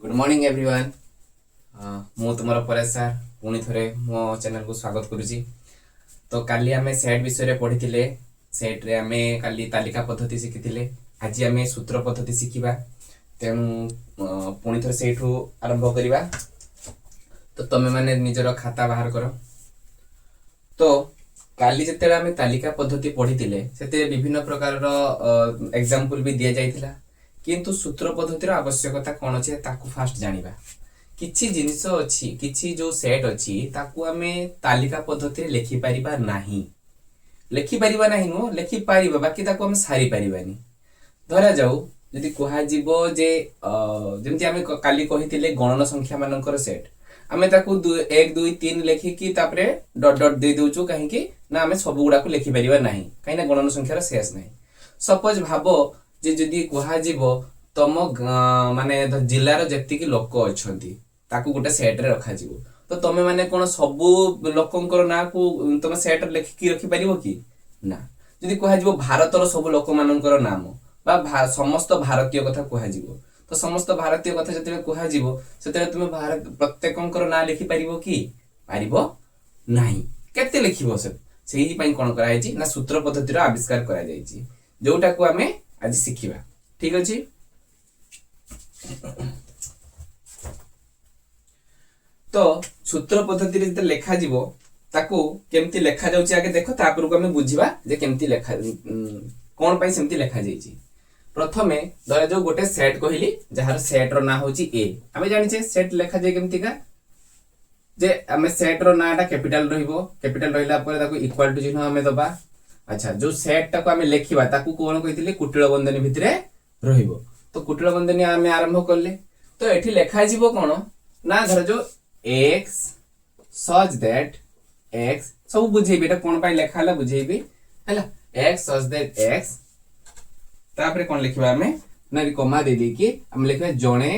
Good morning everyone. मु तुमर परेश सार पुणी थरे मो चैनल को स्वागत करुची। तो काली आमे सेट विषय पढ़ी सेट रे आमे काली तालिका पद्धति शिखी। आज आमे सूत्र पद्धति शिखा तेणु पुणी थरे सेठू आरंभ करवा। तो तमे माने निजर खाता बाहर कर। तो काली जिते आमे तालिका पद्धति पढ़ी से विभिन्न प्रकार एग्जाम्पल भी दि जाइथिला, किंतु सूत्र पद्धतिर आवश्यकता कौन अच्छे ताकू फास्ट जानिबा। किछि जिनिस अछि, किछि जो सेट अछि ताकू आमे तालिका पद्धति लिखि परिबा नाही। लिखि परिबा नाही नो लिखि परिबा, बाकी ताकू आमे सारी परिबानी। धरा जाऊ जदि कुहा जीवो जे जेमति आमे काली कहितिले गणन संख्या मानकर सेट, आमे ताकू 1 2 3 लिखिकी तापरे डॉट डॉट दे देउछु काहेकि ना आमे सब गुडा को लिखि परिबा नाही, काहेना गणन संख्यार शेष नाही। सपोज भाबो जे जदि कुहा जीवो तम माने जिल्लार जेतिकी लोक अछंती ताकू गोटे सेट रे रखा जीवो, तो तमे माने कोन सबु लोकंकर ना को तमे सेट लिखिकी रखि परिबो कि ना। जदि कुहा जीवो भारतर सब लोक मानकर नाम बा समस्त भारतीय कथा कुहा जीवो, तो समस्त भारतीय कथा जते कुहा जीवो सेते तुमे भारत प्रत्येकंकर ना लिखि परिबो कि परिबो नाही। केते लिखिबो सेही पई कोन करा जायछि ना सूत्र पद्धतिर आविष्कार करा जायछि, जोटा को आमे आज शिखिबा। ठीक अछि। तो सूत्र पद्धति रे लेखा जीवो ताकू केमती लेखा जाउची आगे देखो, तापर को हमें बुझिबा जे केमती लेखा कोन पई सेमती लेखा जाईची। प्रथमे धरा जो गोटे सेट कहिली जहार सेट रो ना होची ए। हमें जानि छे सेट लेखा जाय केमती का जे हमें सेट रो नाटा कैपिटल रहिबो, कैपिटल रहिला परे ताकू इक्वल टू चिन्ह हमें दबा। अच्छा, जो सेट टाको हमें लेखिबा ताकू कोन कहितले कुटिल बंधनी भितरे रहिबो। तो कुटिल बंधनी हमें आरंभ करले, तो एठी लेखा जीवो कोन ना धर जो x such that x सब बुझेबी एटा कोन पई लेखा हला बुझेबी हला x such that x तापरे कोन लिखिबा हमें ना कमा दे दे कि हम लिखबा जणे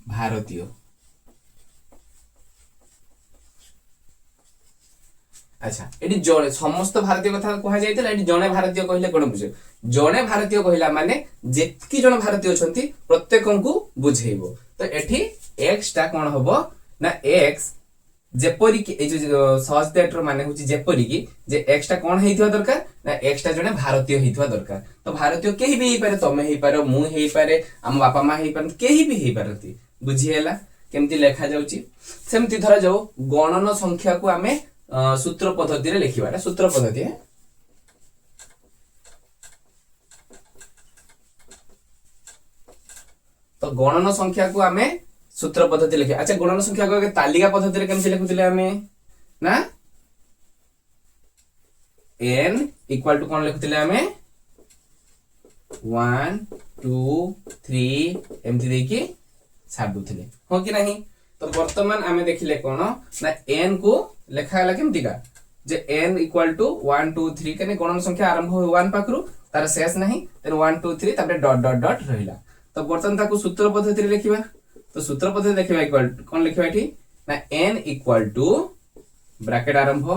भारतीय। अच्छा, एटी जणे समस्त भारतीय कथा कहा जायतिला, एटी जणे भारतीय कहिले कोन बुझे जणे भारतीय कहिला माने जेतकी जण भारतीय छंती प्रत्येकंकु बुझेइबो। तो एठी x टा कोन हबो ना x जेपरि कि ए जो सहज दैट रो माने होची जेपरि कि जे x टा कोन हेइथवा दरकार ना x टा जणे भारतीय हेइथवा दरकार। तो भारतीय केही भी हेइ पारे, तमे हेइ पारो, मु हेइ पारे, हम बापा मा हेइ पारे, केही भी हेइ पारती। बुझिएला केमती लेखा जाउची। सेमती धरा जाऊ गणन संख्या को हमें सूत्र पद्धति रे लिखिबा। सूत्र पद्धति है तो गणन संख्या को हमें सूत्र पद्धति लिखे। अच्छा, गणन संख्या को आगे तालिका पद्धति रे केमसे लिखुतिले हमें ना n इक्वल टू कोन लिखुतिले हमें 1 2 3 एमती देकी छाड़ दुथिले, हो कि नहीं। तो वर्तमान आमे देखिले कोन ना n को लेखा हला केमती का जे n इक्वल टू 1 2 3 कने गणन संख्या आरंभ हो 1 पाखरु तार शेष नहीं, तेन 1 2 3 तापर डॉट डॉट डॉट रहिला। तो बर्तन ताकू सूत्र पद्धति रे लिखिबा। तो सूत्र पद्धति लिखिबा इक्वल कोन लिखिबा एठी ना n इक्वल टू ब्रैकेट आरंभ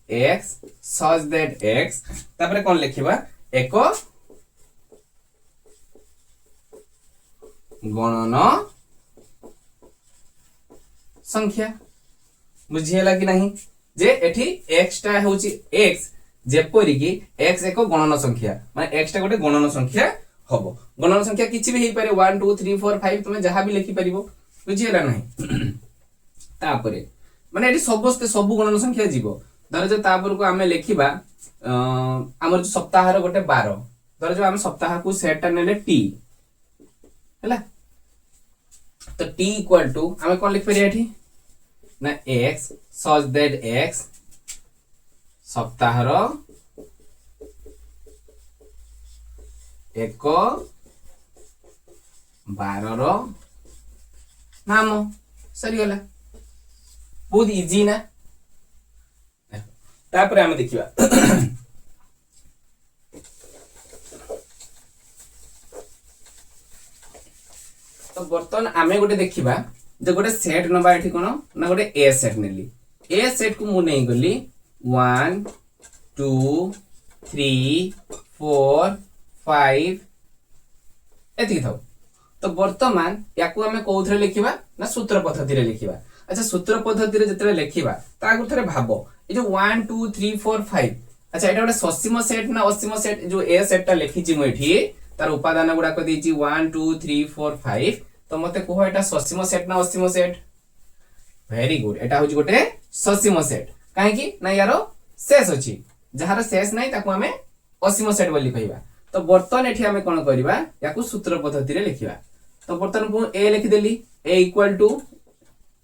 x such that x तापर कोन लिखिबा एक गणन संख्या। बुझिएला कि नहीं जे एठी x टा होची x जेपरि कि x एक गणन संख्या माने x टा गोटे गणन संख्या हबो। गणन संख्या किछि भी हेइ पारे 1 2 3 4 5 तुमे जहां भी लिखि परिबो। बुझिएला नहीं तापरे माने एठी सबस्ते सब गणन संख्या जीवो। धर जो तापर को हमें लिखिबा हमर जो सप्ताह रो गोटे 12, धर जो हम सप्ताह को सेट टा नेले t हैला। तो t इक्वल टू हमें कोन लिख परिया एठी ना x such that x सप्ताह रो एक 12 रो नाम सरी गला। बहुत इजी ना। तापर हम देखिबा तो बर्तन आमे गोटे देखिबा जे गोटे सेट नबा एठी कोन ना गोटे ए सेट नेली। ए सेट को मु नै गली 1 2 3 4 5 एति थाउ तो वर्तमान याकू आमे कोउथरे लिखिबा ना सूत्र पद्धति रे लिखिबा। अच्छा सूत्र पद्धति रे जतरे लिखिबा ता आगु थरे भाबो ए जो 1 2 3 4 5 अच्छा एटा गोटे ससीम सेट ना असीम सेट जो ए सेट टा लिखिची मु एठी तार उपादान गुडा को देची 1 2 3 4 5 तो मते कोहो एटा ससीम सेट ना असीम सेट। वेरी गुड एटा होची गोटे ससीम सेट काहे कि ना यारो शेष अछि जहार शेष नै ताकू हमें असीम सेट बोली कहिबा। तो बर्तन एठी हमें कोन करबा याकू सूत्र पद्धति रे लिखिबा। तो बर्तन को ए लिखि देली ए equal to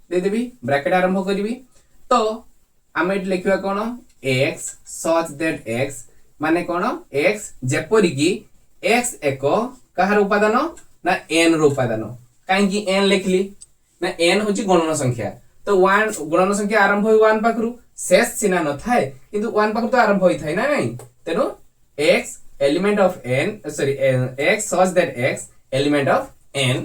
they Devi bracket आरंभ करबी। तो हमें एठी लिखिबा कोन x such that x माने कोन x जेपरि कि x एको कहार उपादान ना n रो उपादान काहे कि n लिखली ना n होची गणन संख्या। तो 1 गणन संख्या आरंभ होई 1 पाखरु शेष सिना न थाए किंतु 1 पाखरु तो आरंभ होई थाए ना नहीं तेनो x element of n sorry x such that x element of n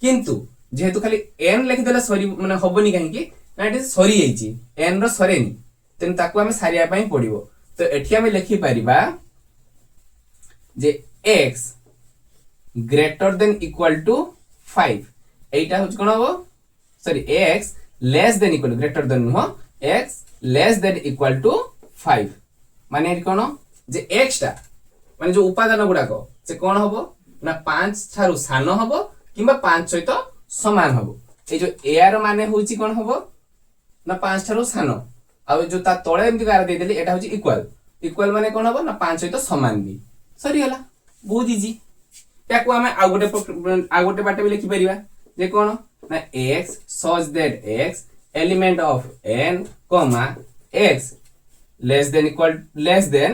किंतु जेहेतु खाली n लिखि देला सरी माने होबनी काहे कि ना एटी सरी जाईची n रो सरेनी तेन ताकू हमें सारिया पई पड़िबो। तो एठी हमें लिखि परिबा जे x greater than equal to 5 एटा होच कोन हो sorry x less than equal greater than हो x less than equal to 5 माने कोन जे x टा माने जो उपादान गुडा को से कोन होबो ना 5 थारु सानो होबो किबा 5 सहित समान होबो। ए जो a रो माने होची कोन होबो ना 5 थारु सानो आ जो ता तळे एमति कार दे देली एटा होची इक्वल इक्वल माने कोन होबो ना 5 सहित समान भी सरी होला बहुत इजी। याकू हमें आ गोटे बाटे भी लिखि परिबा जे कोन ना x such that x element of n comma x less than equal less than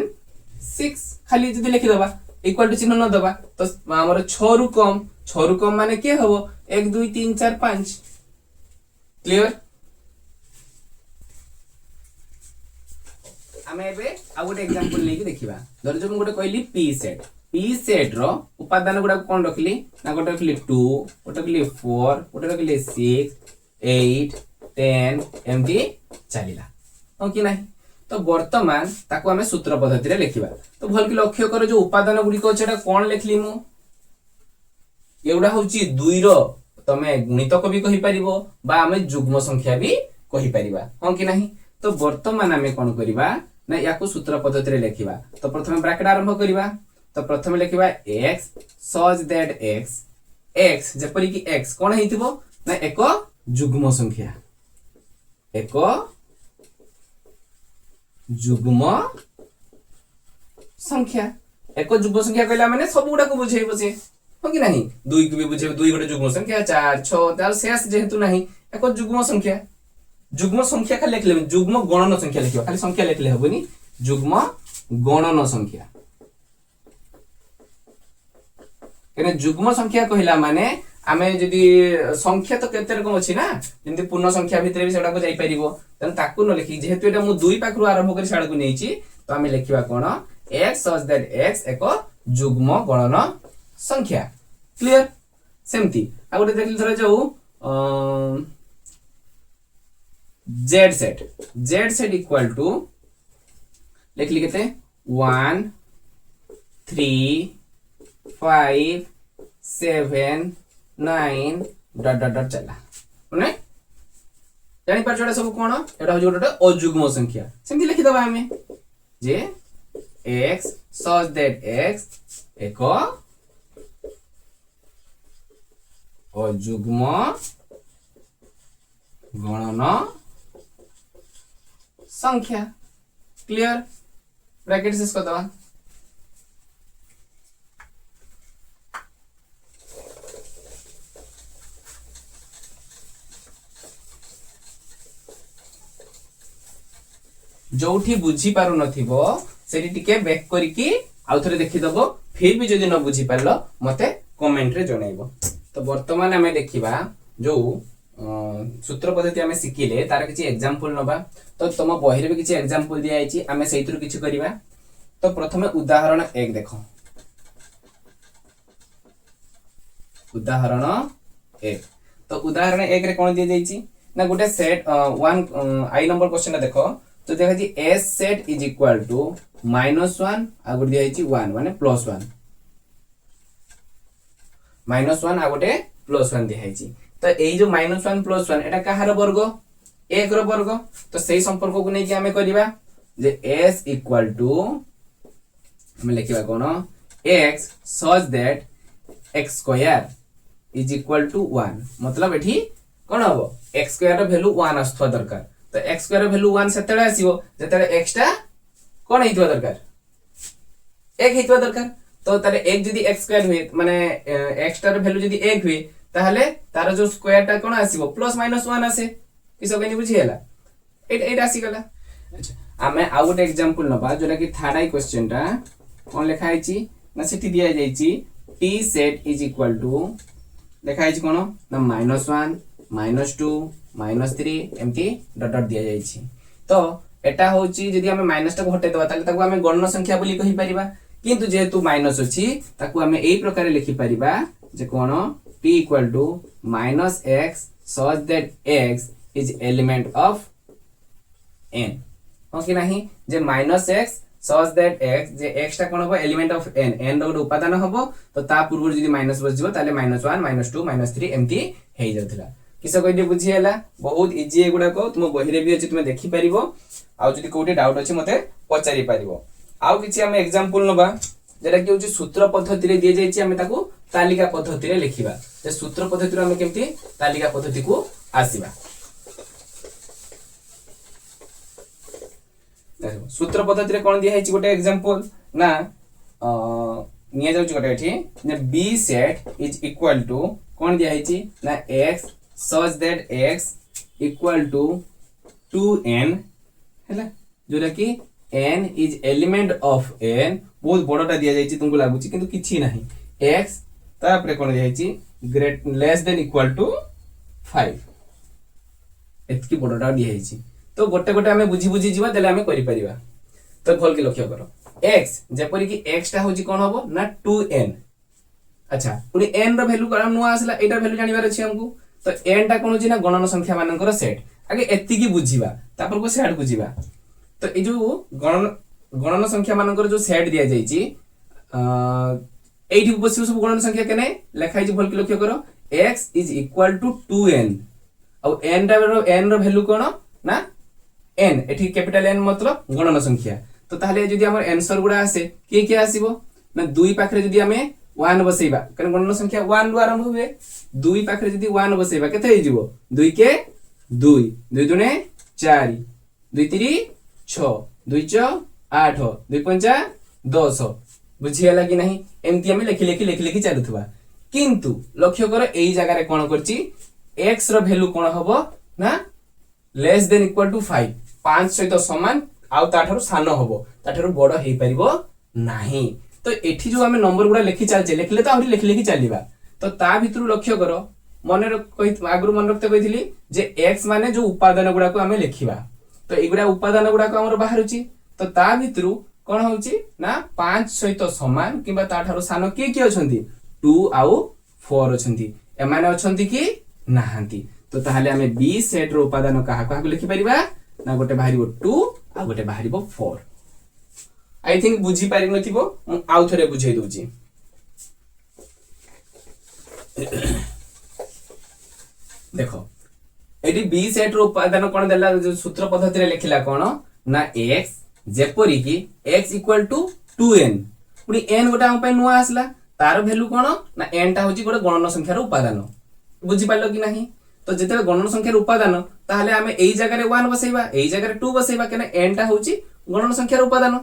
6 खाली जदी लिखि दबा इक्वल टू चिन्ह न दबा तो हमर 6 रु कम माने के हबो 1 2 3 4 5 क्लियर। हमें एबे आ गोटे एग्जांपल लेके देखिबा धर जो हम गोटे कहली p सेट रो उपादान गुडा कोन रखली ना गोटे रखली 2 गोटे रखली 4 गोटे रखली 6 8 10 एमती चलिला हो कि नहीं। तो वर्तमान ताको हमें सूत्र पद्धति रे लिखिबा। तो भल कि लक्ष्य कर जो उपादान गुडी को छेडा कोन लिखली मु एउडा होची 2 रो तमे गुणितक भी कहि परिबो बा हमें युग्म संख्या भी कहि परिबा हो कि नहीं। तो वर्तमान हमें कोन करिबा ना याको सूत्र पद्धति रे लिखिबा। तो प्रथमे ब्रैकेट आरंभ करिबा। तो प्रथमे लिखिबा x such that x जेपरि कि x कोन हेतिबो ना एक युग्म संख्या एक युग्म संख्या कहला माने सब गुडा को बुझेइबो से हो कि नहीं 2 को भी बुझेइबो 2 गोटे युग्म संख्या 4 6 तार शेष जेहेतु नहीं एक युग्म संख्या खाली लिखले युग्म गणन संख्या लिखिबा खाली संख्या लिखले हबनी युग्म गणन संख्या केने युग्म संख्या कहला माने आमे जदी संख्या तो केते रकम अछि ना जंती पूर्ण संख्या भितरे भी सेडा को जाई परिबो तन ताकू न लिखि जेहेतु एटा मु 2 पाखरु आरंभ करी साडा को नेछि तो आमे लिखिबा कोन x such that x एक युग्म गणन संख्या क्लियर। सेमती आ गोटे देखि धर जाऊ z सेट इक्वल टू लिखली केते 1 3 5 7 9 डॉट डॉट डॉट चला माने जानि पर जोडा सब कोन एटा हो जोडा अयुग्म संख्या सेमती लिखि दबा हमें जे x such that x एक अयुग्म गणन संख्या क्लियर। ब्रैकेट शेष कर दबा। जोठी बुझी पारु नथिबो सेठी टिके बैक करिकी आउ थरे देखि दबो फिर भी जदी न बुझी पारलो मते कमेंट रे जणाइबो। तो वर्तमान हमें देखिबा जो सूत्र पद्धति हमें सिखिले तार किछि एग्जांपल नबा। तो तम बही रे भी किछि एग्जांपल दिया आइछि हमें सेहितरु किछि करिबा। तो प्रथमे उदाहरण 1 देखो उदाहरण 1 तो उदाहरण 1 रे कोन दिया जाइछि ना गोटे सेट 1 आई नंबर क्वेश्चन देखो तो देखा जी s set is equal to -1 आ गुड दिया 1 माने +1 -1 आ गोटे +1 दिया है। तो यही जो -1 +1 एटा कहार वर्ग 1 रो वर्ग। तो सही संपर्क को नहीं कि हमें करबा जे s इक्वल टू हम लिखिबा कोन x such that x square is equal to 1 मतलब एठी कोन हबो x स्क्वायर रो वैल्यू 1 आस्थवा दरकार। तो x स्क्वायर रो वैल्यू 1 सेतेले आसीबो जेतेले x टा कोन हेतवा दरकार 1 हेतवा दरकार। तो तारे 1 जदी x स्क्वायर हुए माने x टा रो वैल्यू जदी 1 हुए ताहले तार जो स्क्वायर टा कोन आसीबो +-1 आसे किसो कनी बुझी हला एटा आसी गला। अच्छा आमे आ गोटे एग्जांपल नबा जोरा कि थर्ड आई क्वेश्चन टा कोन लिखा है छी ना सेठी दिया जाई छी t set is equal to लिखा है छी कोन ना -1 -2 -3 एमती डॉट डॉट दिया जाई छी। तो एटा होची जदी हमें माइनस टा हटे दबा ताले ताको हमें गणन संख्या बोली कहि परिबा किंतु जेहेतु माइनस अछि ताको हमें एई प्रकार लिखि परिबा जे कोन t equal to -x such that x is element of n हो कि नहीं जे -x such that x J x टा कोन हो एलिमेंट ऑफ n n रो उपादान हबो। तो ता पूर्व जदी माइनस बस जिवो ताले -1 -2 -3 एमती हेइ जाउथला किसो कइदे बुझी हला बहुत इजी एगुडा को तुम बहिरे भी अछि तुम देखि परिबो आ जदी कोटे डाउट अछि मते पचारि परिबो। आउ किछि हम एग्जांपल नबा जेटा कि होछि सूत्र पद्धति रे दिए जाय छि हमें ताको तालिका पद्धति रे लिखिबा जे सूत्र पद्धति रे हम केमती तालिका पद्धति को आसीबा। देखो सूत्र पद्धति रे कोन दिया है गोटे एग्जांपल ना निया जाउची गोटे एठी जे b set is equal to कोन दिया है ना x such that x equal to 2n हैला जोरा कि n is element of n बहुत बड़टा दिया जाय तुमको लागुची किंतु किछि नाही x तापरे कोन दिया है great less than equal to 5 एतकी बड़टा दिया है। तो गोटे गोटे हमें बुझी बुझी जीवा देले हमें करि परिबा। तो भल के लक्ष्य करो x जेपरि कि x टा होजी कोन हबो ना 2n। अच्छा पुनी n रो वैल्यू करा नुआ आसला एटा वैल्यू जानिबार अछि हमकु। तो n टा कोन होजी ना गणन संख्या मानकर सेट आगे एत्ती की बुझीबा तापर को सेट बुझीबा। तो ए जो गणन संख्या मानकर जो सेट दिया जाई छी एठी उपस्थित सब गणन संख्या केने लेखा है भल के लक्ष्य करो x is equal to 2n और n रो वैल्यू कोन ना n एठी कैपिटल n मतलब गणन संख्या। तो ताहले जदी हमर आंसर गुडा आसे के आसीबो ना 2 पाखरे जदी हमें 1 बसैबा कारण गणन संख्या 1 रु आरंभ हुए 2 पाखरे जदी 1 बसैबा केते हे जिवो 2 के 2 2 दुने 4 2 3 6 2 4 8 2 5 10 बुझियाला कि नहीं एमती हमें लिखि चलुथबा किंतु लक्ष्य करो एई जगह रे कोन करची x रो वैल्यू कोन हबो ना लेस देन इक्वल टू 5 5 सहित समान आउ ताठारु सानो हबो ताठारु बडो हेई परिबो नाही। तो एठी जो हमें नंबर गुडा लिखि चलचे लिखले तो आउरी लिखि चलीबा। तो ता भितरु लक्ष्य करो मने आगरु मन रखते कहितली जे x माने जो उपादान गुडा को हमें लिखिबा। तो एगुडा उपादान गुडा को हमर बाहरुची तो ता भितरु कोन होउची ना 5 सहित समान किबा ताठारु सानो के अछंती 2 आउ 4 अछंती एमाने अछंती कि नाहंती। तो ताहले हमें b सेट रो उपादान कहा लिखि परिबा ना गोटे बाहरिबो 2 आ गोटे बाहरिबो 4। आई थिंक बुझी पारि नथिबो मु आउ थरे बुझाई दोची। देखो एडी b सेट रो उपादान कोन देला जो सूत्र पद्धति रे लिखिला कोन ना x जेपरि कि x इक्वल टू 2n पुनी n गोटा हम पे नुआ आसला तार वैल्यू कोन ना n टा होची गोटे गणन संख्या रो उपादान बुझी पालो कि नाही। तो जेते गणन संख्या रो उपादान ताहले हमें एई जगह रे 1 बसैबा एई जगह रे 2 बसैबा केने n टा होची गणन संख्या रो उपादान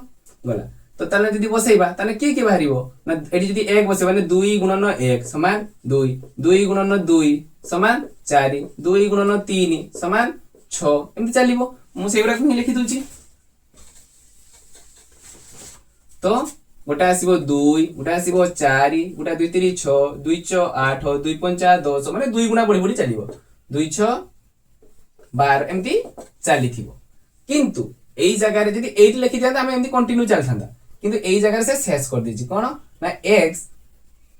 गला। तो ताले जदी बसैबा ताले के बाहरिबो ना एडी जदी 1 बसैबा ने 2 गुणन 1 समान 2 2 गुणन 2 समान 4 2 गुणन 3 समान 6 एमति चलीबो मु सेबरा को लिखि दोची। तो गोटा आसीबो 2 गोटा आसीबो 4 गोटा 2 3 6 2 6 8 2 5 10 माने 2 गुणा बढी बढी चलीबो 2 6 12 एमति चलीथिबो किंतु एई जगह रे जदी 8 लिखि दिया हम एमति कंटिन्यू चल थांदा किंतु एई जगह से शेष कर दीची कोन ना x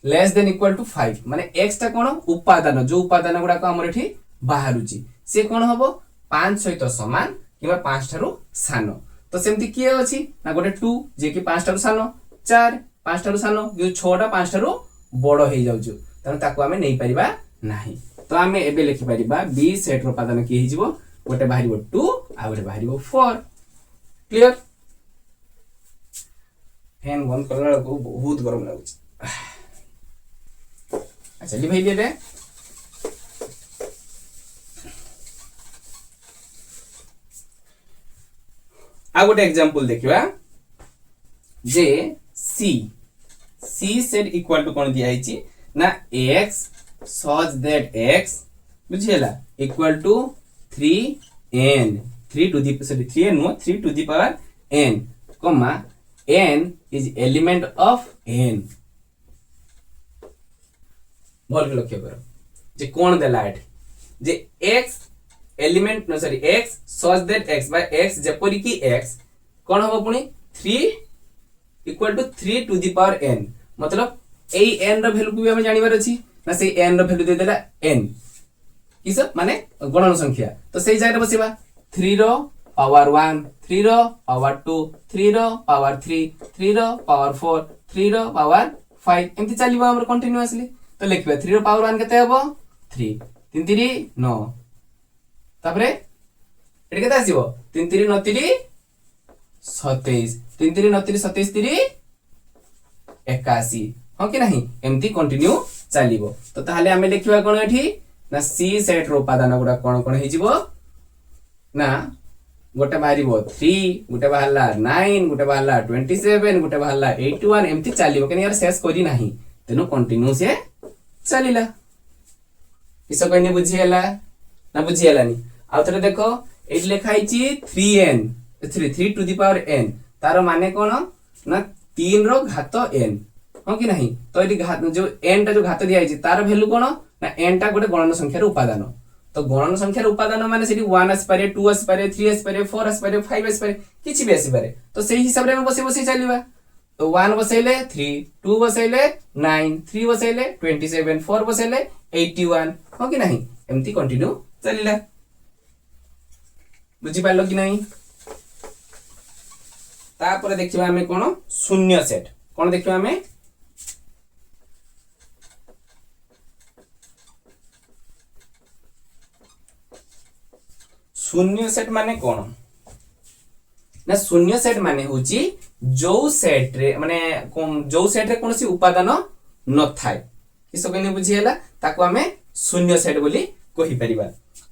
less than equal to 5 माने x ता कोन उपादान जो उपादान गुडा को हमर एठी बाहरुची से कोन हबो 5 सहित समान किबा 5 थारु सानो। तो सेमति किए अछि ना गोटे 2 जे कि 5 थारु सानो 4 5 थारु सानो जो 6 टा 5 थारु बडो हे जाउछु तेणु ताको आमे नै परिबा नाही। तो आमे एबे लिखि परिबा बी सेट रो उपादान की हिजिबो गोटे बाहरिबो 2 आ गोटे बाहरिबो 4। क्लियर। फैन बंद करला को बहुत गरम लागुच। अच्छा ली भाई दे आ गोटे एग्जांपल देखिबा जे सी सेट इक्वल टू कोन दिया हिची ना x such that x बुझियला equal to 3n 3 to the sorry 3n no 3 to the power n comma n is element of n। बोल के लक्ष्य करो जे कोन देला एठी जे x element no sorry x such that x by x जेपरि की x कोन हो पुनी 3 equal to 3 to the power n मतलब ए n रो वैल्यू को भी हम जानिबार अछि ना से n रो वैल्यू दे देला n किस माने गणन संख्या तो सही जगह बसिबा 3 रो पावर 1 3 रो पावर 2 3 रो पावर 3 3 रो पावर 4 3 रो पावर 5 एमती चलीबा हमर कंटीन्यूअसली। तो लिखबा 3 रो पावर 1 केते हबो 3 3 3 9 तापरे एटी केते आसीबो 3 3 9 3 27 3 3 9 3 27 3 81 हां कि नहीं एमती कंटिन्यू चलीबो। तो ताहले हमें लिखिबा कोन एठी ना सी सेट रो उपादान गुडा कोन कोन हिजिबो ना गोटे बाहरिबो 3 गोटे बाहरला 9 गोटे बाहरला 27 गोटे बाहरला 81 एमती चलीबो केन यार शेष करी नाही तेनु कंटिन्यू से चलीला। किस कहने बुझियला ना बुझियलानी आ थरे देखो एठी लिखा हिची 3n 3 to the power n तार माने कोन ना 3 रो घात n हां कि नहीं। तो एठी घात जो n टा जो घात दिया हिची तार वैल्यू कोन ना n टा गोटे गणन संख्या रो उपादान। तो गणन संख्या रो उपादान माने सेठी 1 आस पारे 2 आस पारे 3 आस पारे 4 आस पारे 5 आस पारे किछि भी आस पारे। तो सेही हिसाब रे हम बसे बसे चलीबा। तो 1 बसैले 3 2 बसैले 9 3 बसैले 27 4 बसैले 81 हां कि नहीं एमती कंटिन्यू चलीला। बुझी पालो कि नहीं। तापर देखिबा हमें कोन शून्य सेट कोन देखिबा हमें शून्य सेट माने कोन ना शून्य सेट माने होची जो सेट रे माने जो सेट रे कोनसी उपादान न थाय किस कहने बुझियला ताको हमें शून्य सेट बोली कहि परिबा।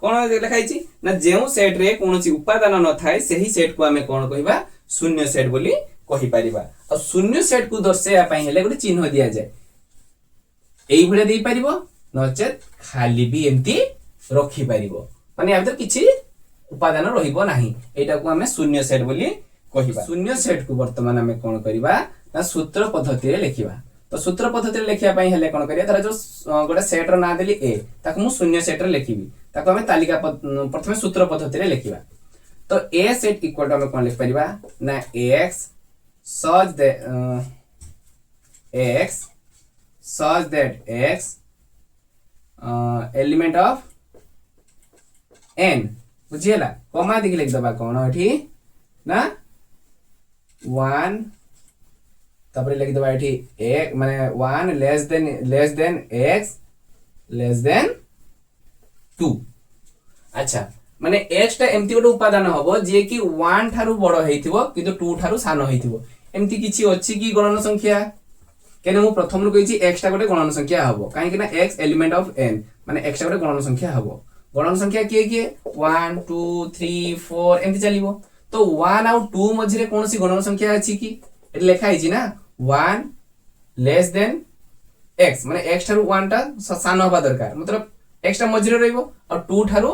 कोन लिखाई छी ना जेउ सेट रे कोनसी उपादान न थाय सेही सेट को हमें कोन कहिबा शून्य सेट बोली कहि परिबा। आ शून्य सेट को दर्शाया पई हेले गोटे चिन्ह दिया जाय एई भले देई परिबो नचेत खाली भी एम्ति रखि परिबो माने आ किछि उपादान रहिबो नाही एटा को हमें शून्य सेट बोली कहिबा। शून्य सेट को वर्तमान हमें कोन करिबा ना सूत्र पद्धति रे लिखिबा। तो सूत्र पद्धति रे लिखिया पई हेले कोन करिया धर जो गोटे सेट रो ना देली ए ताको मु शून्य सेट रे लिखिबी ताको हमें तालिका प्रथमे सूत्र पद्धति रे लिखिबा। तो ए सेट इक्वल टू हमें कोन लिख परिबा ना x such that x element of n बुझियला कमा दिख लिख दबा कोन एठी ना 1 तबरे लिख दबा एठी एक माने 1 less than x less then 2। अच्छा माने x टा एम्ति गोटे उपादान हबो जे कि 1 थारु बडो हेतिबो किंतु 2 थारु सानो हेतिबो एम्ति किछि अछि कि गणन संख्या केने मु प्रथम रु कहिछि x टा गोटे गणन संख्या हबो काहे कि ना x एलिमेंट ऑफ n माने x टा गोटे गणन संख्या हबो। गणन संख्या किए किए 1 2 3 4 एम्ति चलीबो। तो 1 आउ 2 मझिरे कोनसी गणन संख्या अछि कि एट लेखा हिछि ना 1 लेस देन x माने x थारु 1 टा सानो हबा दरकार मतलब x टा मझिरे रहइबो और 2 थारु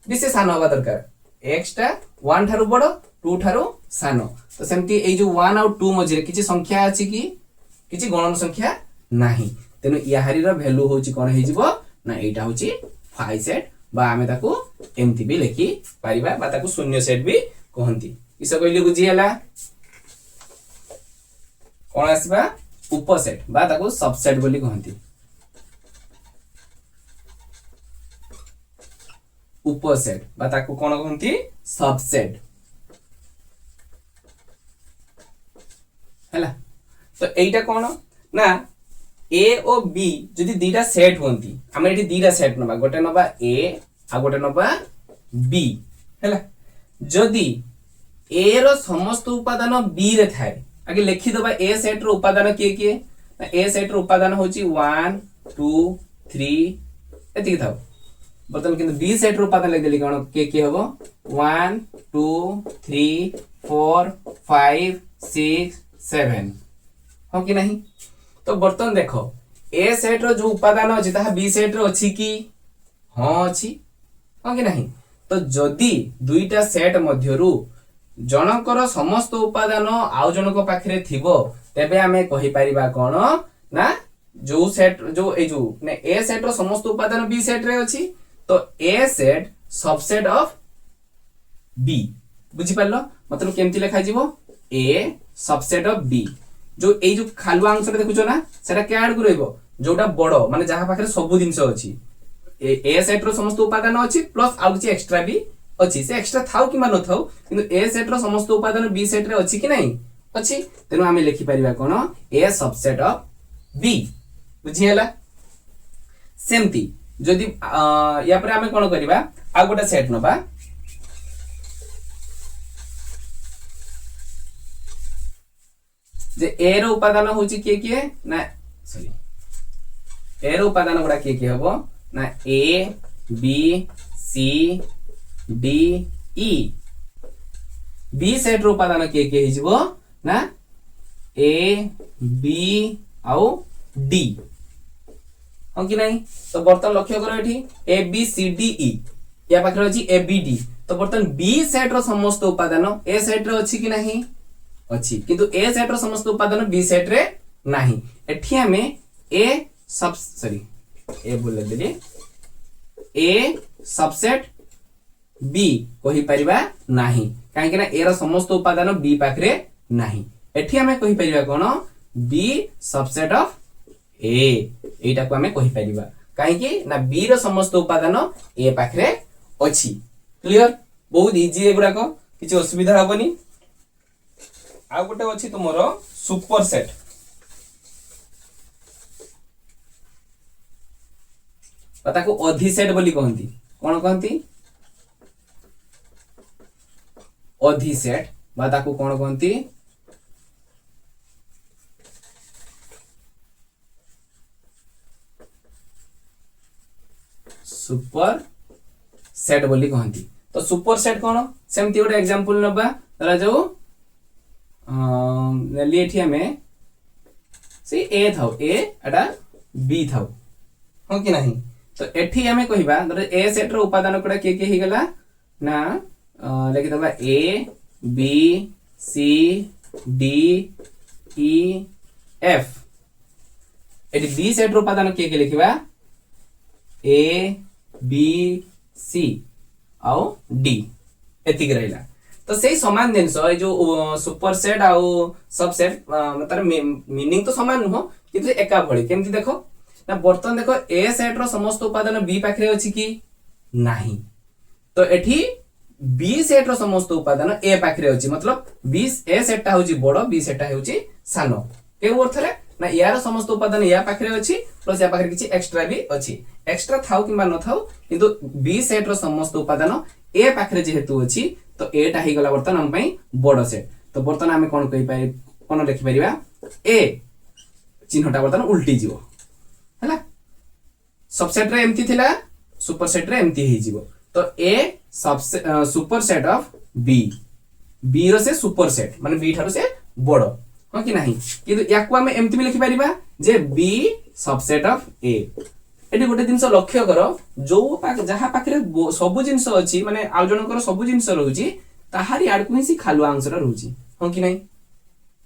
विशेष सानो हबा दरकार x टा 1 थारु बडो 2 थारु सानो। तो सेमती ए जो 1 आउ 2 मझिरे किछि संख्या अछि कि किछि गणन संख्या नाही तेनु याहारी रो वैल्यू होछि कोन हेजिबो ना एटा होछि 5 सेट बा हमें ताको एमती भी लिखि परिबा बा ताको शून्य सेट भी कहंती। इस कहली बुझियला कोन आसीबा उपसेट बा ताको सबसेट बोली कहंती। उपसेट बा ताको कोन कहंती सबसेट हैला। तो एटा कोन ना ए और बी जदि दीटा सेट होती आम ये दीटा सेट नवा गोटे नवा ए आ गोटे नवा बी है जदि ए रो समस्त उपादान बी रे थाए आगे लिखिदबा ए सेट रो उपादान किए किए ए सेट रो उपादान होची 1 2 3 एति थाओ बर्तमान किंतु बी सेट रो उपादान लिख देली कोन के हबो 1 2 3 4 5 6 7 हो कि नहीं। तो बर्तमान देखो ए सेट रो जो उपादान अछि ताहा बी सेट रो अछि कि हां अछि हो कि नहीं। तो जदि दुईटा सेट मध्यरु जनकर समस्त उपादान आउ जनक पाखरे थिबो तेबे आमे कहि परिबा कोन ना जो सेट जो ए जो ने ए सेट रो समस्त उपादान बी सेट रे अछि तो ए सेट सबसेट ऑफ बी बुझी पारलो मतलब केमति लिखा जीवो ए सबसेट ऑफ बी जो ए जो खालुआ अंश रे देखुछो ना सेटा के आड गुरइबो जोटा बडो माने जहा पाखरे सब जिंस अछि ए सेट रो समस्त उपादान अछि प्लस आउ किछि एक्स्ट्रा बी अछि से एक्स्ट्रा थाउ कि मान थाउ किंतु ए सेट रो समस्त उपादान बी सेट रे अछि कि नहीं अछि तेनु आमे लिखि परिबा कोन ए सबसेट ऑफ बी बुझी हला। सेमती जदि या पर आमे कोन करबा आ गोटा सेट नबा जे ए रो उपादान होछि के ना सॉरी ए रो उपादान गुडा के हबो ना A B C D E B set रो उपादान के हिजबो ना ए बी आउ डी हो कि नहीं। तो बर्तन लक्ष्य करो एठी ए बी सी डी ई या पाखरे अछि ए बी डी तो बर्तन बी सेट रो समस्त उपादान ए सेट रो अछि कि नहीं अछि किंतु ए सेट रो समस्त उपादान बी सेट रे नहीं एठी हमें ए सब सॉरी ए बोल देली ए सबसेट बी कहि परिबा नाही काहे कि ना ए रो समस्त उपादान बी पाखरे नाही एठी हमें कहि परिबा कोन बी सबसेट ऑफ ए एटा को हमें कहि परिबा काहे कि ना बी रो समस्त उपादान ए पाखरे अछि। क्लियर बहुत इजी एगुडा को किछि असुविधा हबनी। आ गोटे अछि तुमरो सुपर सेट पता को अधि सेट बोली कहंती कोन कहंती अधि सेट बाता को कोन कहंती सुपर सेट बोली कहंती। तो सुपर सेट कोन सेमती गोटे एग्जांपल नबा धरा जाऊ ले एठी हमें से ए थाउ ए एटा बी थाउ हो कि नहीं। तो एठी हमें कहिबा धर ए सेट रो उपादान कोडा के हि गला ना लेखि दबा A B C D E F एठी बी सेट रो उपादान के लिखिबा ए बी सी आउ डी एतिक रहला। तो सही समान जिनस जो सुपर सेट आउ सबसेट मतलब मीनिंग तो समान नुह किंतु एका भली केमती देखो ना बर्तन देखो ए सेट रो समस्त उपादान बी पाखरे अछि कि नाही तो एठी बी सेट रो समस्त उपादान ए पाखरे अछि मतलब बी ए सेट ता होची बडो बी सेट ता होची सानो के अर्थरे ना यार समस्त उपादान या पाखरे अछि प्लस या पाखरे किछि एक्स्ट्रा भी अछि एक्स्ट्रा थाउ किबा न थाउ किंतु बी सेट रो समस्त उपादान ए पाखरे जेहेतु अछि तो ए ता हि गला बर्तन हम पई बडो सेट। तो बर्तन हमें कोन कहि पाइ कोन लिखि परिबा ए चिन्हटा बर्तन उल्टी जिवो हला सबसेट रे एम्ति थिला सुपर सेट रे एम्ति हि जिवो। तो ए सबसे super set of B B रो से सुपर सेट माने बी थारो से बडो हो कि नहीं किंतु याकू हमें एम्ति भी लिखि परिबा जे बी सबसेट ऑफ ए। एटी गोटे जिंस लक्ष्य करो जो जहा पाखरे सब जिंस अछि माने आउ जनकर सब जिंस रहउची ताहारी आडकु हिसी खालुआ अंश रहउची हो कि नहीं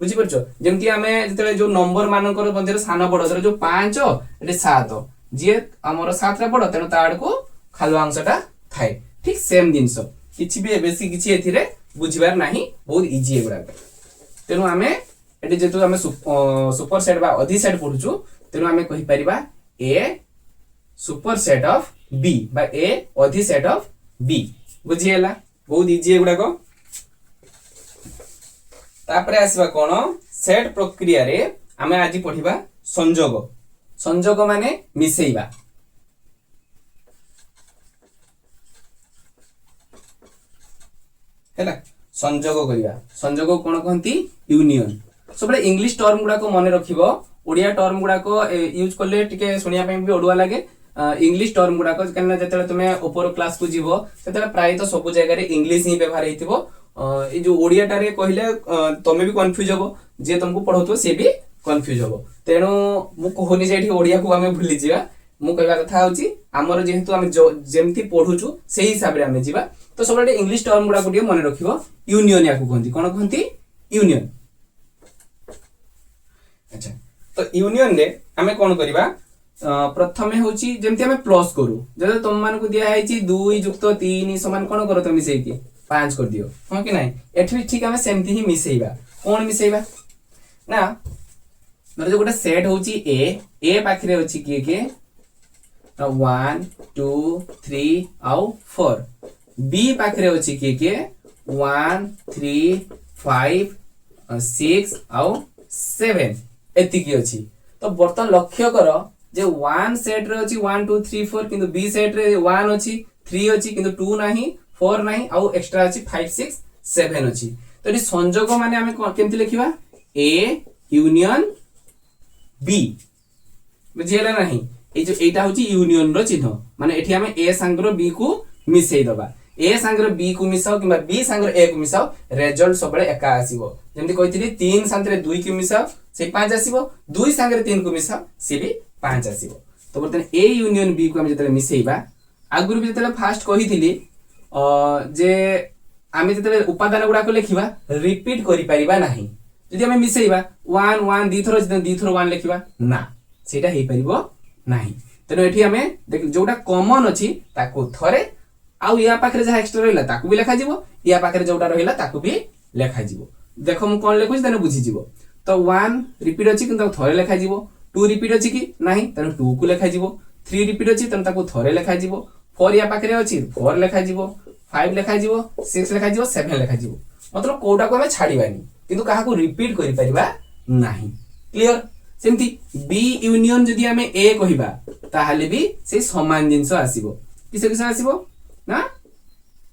बुझी परछो जेमति हमें जतले जो नंबर मानकर मध्यरे सानो बडो जो 5 एटी 7 जे हमर 7 रे बडो तेनो ता आडकु खालुआ अंशटा थाए ठीक सेम जिंस किछि भी बेसी किछि एथिरे बुझिबार नाही बहुत इजी एगुडा तेनु हमें एटी जेतु हमें सुपर सेट बा अधि सेट पढुछु तेनु हमें कहि परिबा ए सुपर सेट ऑफ बी बा ए अधि सेट ऑफ बी बुझिएला बहुत इजी एगुडा को। तापरे आसीबा कोन सेट प्रक्रिया रे हमें आज पढिबा संयोग संजोग माने मिसेइबा हैला संजोग करिया संजोग कोन कहंती यूनियन सबले इंग्लिश टर्म गुडा को मन रखिबो ओडिया टर्म गुडा को यूज करले टिके सुनिया पे भी ओडुआ लागे इंग्लिश टर्म गुडा को कन्ना जतले तुमे ऊपर क्लास को जीवो सेतले प्राय तो सब जगह रे इंग्लिश ही व्यवहार हेतिबो ए जो ओडिया टारे कहले तमे भी कंफ्यूज होबो जे तुमको पढौतो से भी कंफ्यूज होबो तेणु मु कहूनी जे एठी ओडिया को हमें भूली जिवा मु कहबा कथा होची हमर जेहेतु हम जेमति पढुचु सेही हिसाब रे हमें जिवा तो सबले इंग्लिश टर्म गुडा को मन रखिबो यूनियन या को कहंती कोन कहंती यूनियन अच्छा तो यूनियन रे हमें कोन करबा प्रथमे होची जेमति हमें प्लस करू जदे तुम मान को दिया हैची 2 + 3 समान कोन करो तुम मिसेई के 5 कर दियो हां कि नहीं एठी भी ठीक हमें सेमति ही मिसेइबा कोन मिसेइबा ना मतलब जो गोटे सेट होची ए पाखरे होची के 1 2 3 आउ 4 बी पाखरे होची के 1 3 5 6 आउ 7 एति की अछि तो बर्तन लक्ष्य करो जे 1 सेट रे अछि 1 2 3 4 किंतु बी सेट रे 1 अछि 3 अछि किंतु 2 नाही 4 नाही आउ एक्स्ट्रा अछि 5 6 7 अछि तो एटी संजोग माने हमें केमति लिखिबा ए यूनियन बी बुझियला नाही ए जो एटा होची यूनियन रो चिन्ह माने एठी हमें ए संग्र बी को मिसेई दबा ए संग्र बी को मिसाओ किबा बी संग्र ए को मिसाओ रिजल्ट सबले एका आसीबो जेमति कहितली 3 संग्रे 2 को मिसाओ से 5 आसीबो 2 संग्रे 3 को मिसाओ से भी 5 आसीबो तो बर्तन ए यूनियन बी को हम जतले मिसेइबा आगुर भी जतले फास्ट कहितली जे आमे जतले उपादान गुडा को लेखिबा रिपीट करि परिबा नाही जदि हमें मिसेइबा 1 1 दी थरो 1 लेखिबा ना सेटा हेइ परिबो नाही तेनो एठी हमें देख जोटा कॉमन अछि ताको थरे आउ या पाखरे जहा एक्स्ट्रा रहिला ताको भी लेखा जिवो या पाखरे जोटा रहिला ताको भी लेखा जिवो देखो मु कोन लेखुछि तने बुझि जिवो तो 1 रिपीट अछि किंतु थरे लेखा जिवो 2 रिपीट अछि कि नाही तने 2 को लेखा जिवो 3 रिपीट अछि तने ताको थरे लेखा जिवो 4 या पाखरे अछि 4 लेखा जिवो 5 लेखा जिवो 6 लेखा जिवो 7 लेखा जिवो मतलब कोटा को हमें छाड़ीबानी किंतु काहा को रिपीट करि परिबा नाही क्लियर सेमती बी यूनियन जदि हमें ए कहिबा ताहाले भी से समान जिंस आसीबो किसे किसे आसीबो ना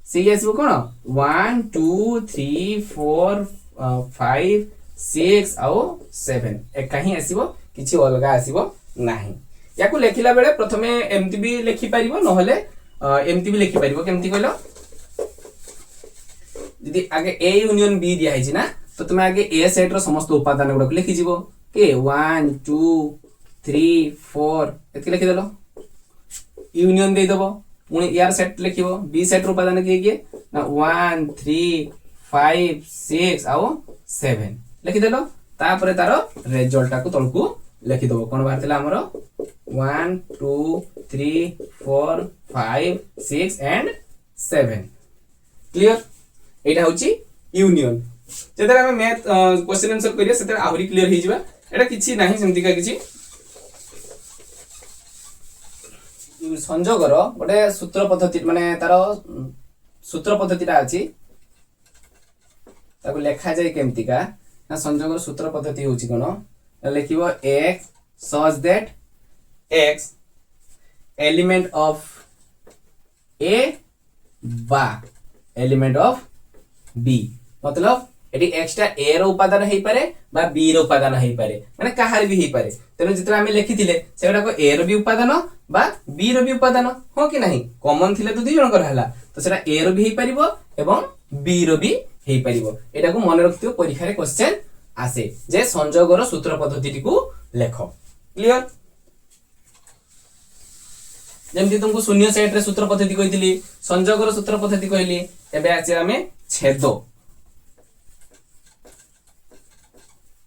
से आसीबो कोन 1 2 3 4 5 6 आउ 7 एक कहीं आसीबो किछि अलगा आसीबो नाही याकू लेखिला बेले प्रथमे एमटी भी लेखि परिबो नहले एमटी भी लेखि परिबो केमती कहलो यदि आगे ए यूनियन बी दिया है ना तो तुम आगे ए सेट रो समस्त उपादान गुडा लिखि जिवो के 1 2 3 4 एतके लिखि देलो यूनियन दे दबो पुनी यार सेट लिखिबो बी सेट रो उपादान के ना 1 3 5 6 आउ 7 लिखि देलो तापरे तारो रिजल्ट को तळकू लिखि दबो कोन बारतला हमरो 1 2 3 4 5 6 एंड 7 क्लियर एटा होची यूनियन जेतरे हम मैथ क्वेश्चन आंसर करिया सेतरे आहुरी क्लियर हे जिबा एटा किछि नाही सेमति का किछि संजोगर गोटे सूत्र पद्धति माने तारो सूत्र पद्धतिटा अछि ताको लेखा जाय केमति का ना संजोगर सूत्र पद्धति होछि कोन लेखिबो x such that x element of a बा एलिमेंट ऑफ b मतलब एटी एक्स्ट्रा a रो उपादान हेई पारे बा b रो उपादान हेई पारे माने काहार भी हेई पारे तेनो जितरा हमें लेखिथिले सेगडा को a रो भी उपादान बा b रो भी उपादान हो कि नहीं कॉमन थिले तो दुई जण कर हला तो सेटा a रो भी हेई परिबो एवं b रो भी हेई परिबो एटा को मन रखतियो परीक्षा रे क्वेश्चन आसे जे संजोगर सूत्र पद्धति को लेखो क्लियर जेमति तुमको शून्य सेट रे सूत्र पद्धति कहितली संजोगर सूत्र पद्धति कहली एबे आसे हमें छेद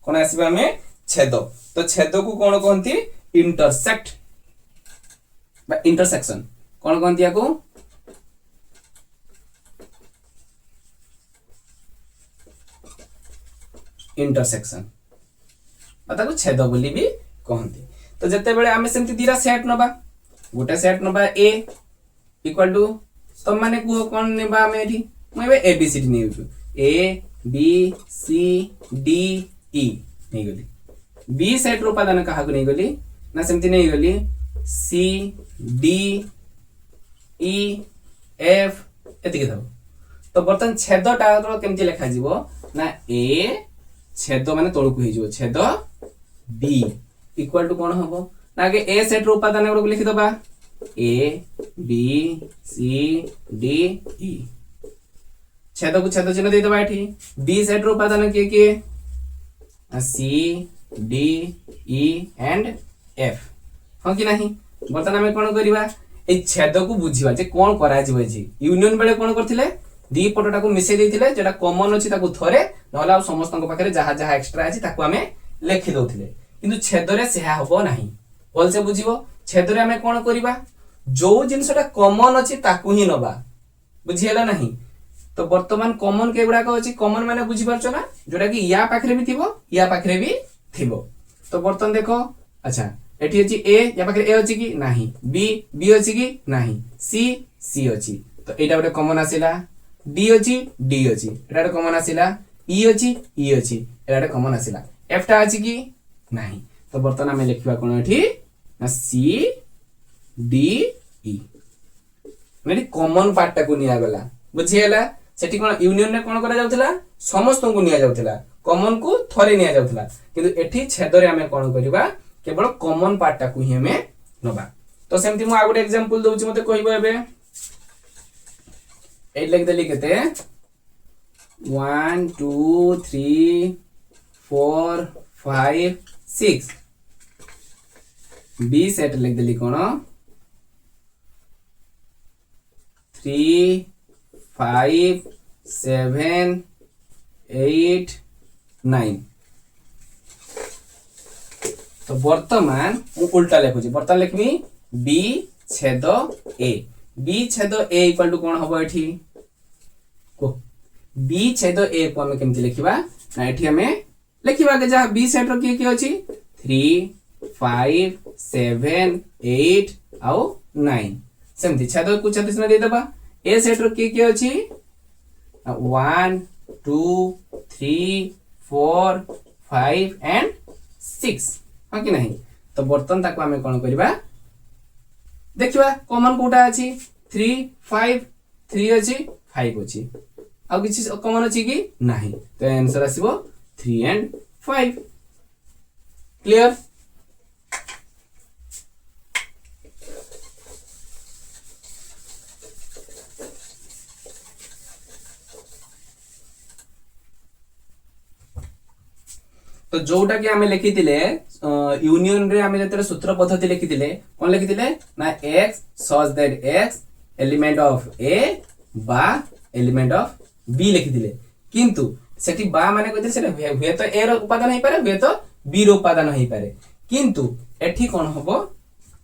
कोन आसीबा हमें छेद तो छेद को कोन कहंती इंटरसेक्ट बा इंटरसेक्शन कोन कहंती याको इंटरसेक्शन पता को छेद बोली भी कहंती तो जते बेले हमें सेमति दीरा सेट नबा गोटे सेट नबा a इक्वल टू तम माने को कोन नेबा हमें एठी मैं बे abcd नेउछु a b c d e नहीं गली b सेट रो उपादान कहा को नहीं गली ना सेमती नहीं गली सी डी ई एफ एतिक थाउ तो बर्तन छेदटा केमती लिखा जीवो ना ए छेद माने तळकु हे जीवो छेद बी इक्वल टू कोन हबो ना आगे ए सेट रो उपादान गुड लिखि दबा ए बी सी डी ई छेद को छेद चिन्ह दे दबा एठी बी सेट रो उपादान के C D E and F हां कि नाही बर्तन हमें कोन करबा ए छेद को बुझिबा जे कोन करा जीवो जी यूनियन बेले कोन करथिले दी पटटा को मिसे देथिले जेटा कॉमन अछि ताको थरे नहला समस्त को पाखरे जहा जहा एक्स्ट्रा अछि ताको हमें लिखि दोथिले किंतु छेदरे सेहा हबो नाही बोल से बुझिबो छेदरे हमें कोन करबा जो जिनसटा कॉमन अछि ताको ही नबा बुझियला नाही तो वर्तमान कॉमन के गुडा को अछि कॉमन माने बुझि परछो ना जोटा कि या पाखरे भी थिबो या पाखरे भी थिबो तो बर्तन देखो अच्छा एठी अछि ए या पाखरे ए अछि कि नाही बी बी अछि कि नाही सी सी अछि तो एटा गोटे कॉमन आसिला डी अछि डी अछि एटा कॉमन आसिला ई अछि ई अछि एटा कॉमन आसिला एफ टा अछि कि नाही तो बर्तन हमें लिखिबा कोन एठी ना सी डी ई मेरी कॉमन पार्ट टा को निया गला बुझियला सेठी कोन यूनियन ने कोन करा जाउथला समस्त को निया जाउथला कॉमन को थरे निया जाउथला किंतु एठी छेदरे हमें कोन करबा केवल कॉमन पार्ट टा को ही हमें नबा तो सेमती मु आ गुटे एग्जांपल दउची मते कहइबो एबे ए लिख देली केते 1 2 3 4 5 6 बी सेट लिख देली कोन 3 5 7 8 9 तो वर्तमान मु उल्टा लिखुची वर्तमान लिखमी बी छेद ए बी छेद ए इक्वल टू कोन हबो एठी को बी छेद ए को हमें केमति लिखिबा ना एठी हमें लिखिबा के जा बी सेट रो की अछि 3 5 7 8 आउ 9 सेमति छेद को छेद चिन्ह दे दबा ए सेट रो की अछि 1 2 3 4 5 एंड 6 हां कि नहीं तो बर्तन ताको हमें कोन करबा देखिबा कॉमन कोटा अछि 3 5 3 अछि 5 अछि आ किछि कॉमन अछि कि नाही तो आंसर आसीबो 3 एंड 5 क्लियर तो जोटा कि हमें लिखिथिले यूनियन रे हमें जतरे सूत्र पद्धति लिखिथिले कोन लिखिथिले ना x such that x element of a बा एलिमेंट ऑफ b लिखिथिले किंतु सेठी बा माने कहिथिले सेटा हुए तो a रो उपादान होई पारे हुए तो b रो उपादान होई पारे किंतु एठी कोन हबो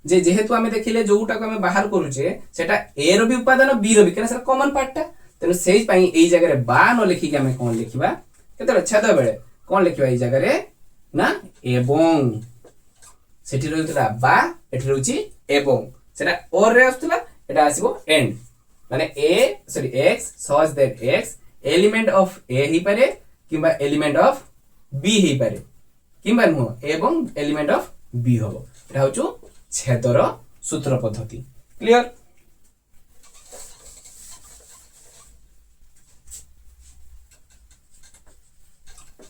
जे जेहेतु हमें देखिले जोटा को हमें बाहर करूचे सेटा a रो भी उपादान b रो भी केना सेटा कॉमन पार्ट ता तेनु सेही पई एई जगह रे बा न लिखि के हमें कोन लिखिबा केते छेद बेले कोन लिखिबा एई जगह रे ना एवं सेठी रहउतला बा एठी रहउची एवं सेटा और रे आस्तला एटा आसीबो एंड माने A sorry x such that x element of a ही पारे किबा एलिमेंट ऑफ b ही पारे किबा नो एवं एलिमेंट ऑफ b होबो एटा होचो छेदर सूत्र पद्धति क्लियर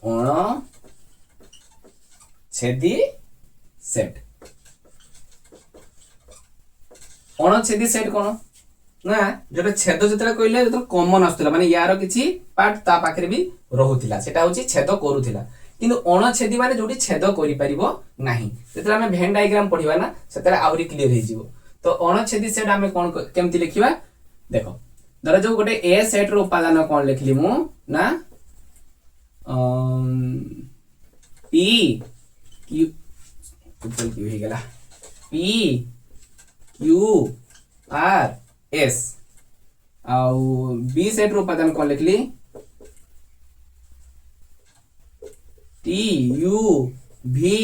अण छेदी सेट अण छेदी सेट कोन ना जेटा छेद जतरा कहले जतरा कॉमन आस्तला माने यार किछि पार्ट ता पाखरे भी रहुतिला सेटा होची छेद करूतिला किंतु अण छेदी माने जोडी छेद करि परिबो नाही जतरा हमें वेन डायग्राम पढिबा ना सेतरा आउरी क्लियर हे जिवो तो अण छेदी सेट हमें कोन केमति लिखिबा देखो धर जो गोटे ए सेट रो उपादान कोन लिखली मु ना p q टोटल क्यू हे गेला p q r s आउ b सेट रो उपादान कोन लिखली t u v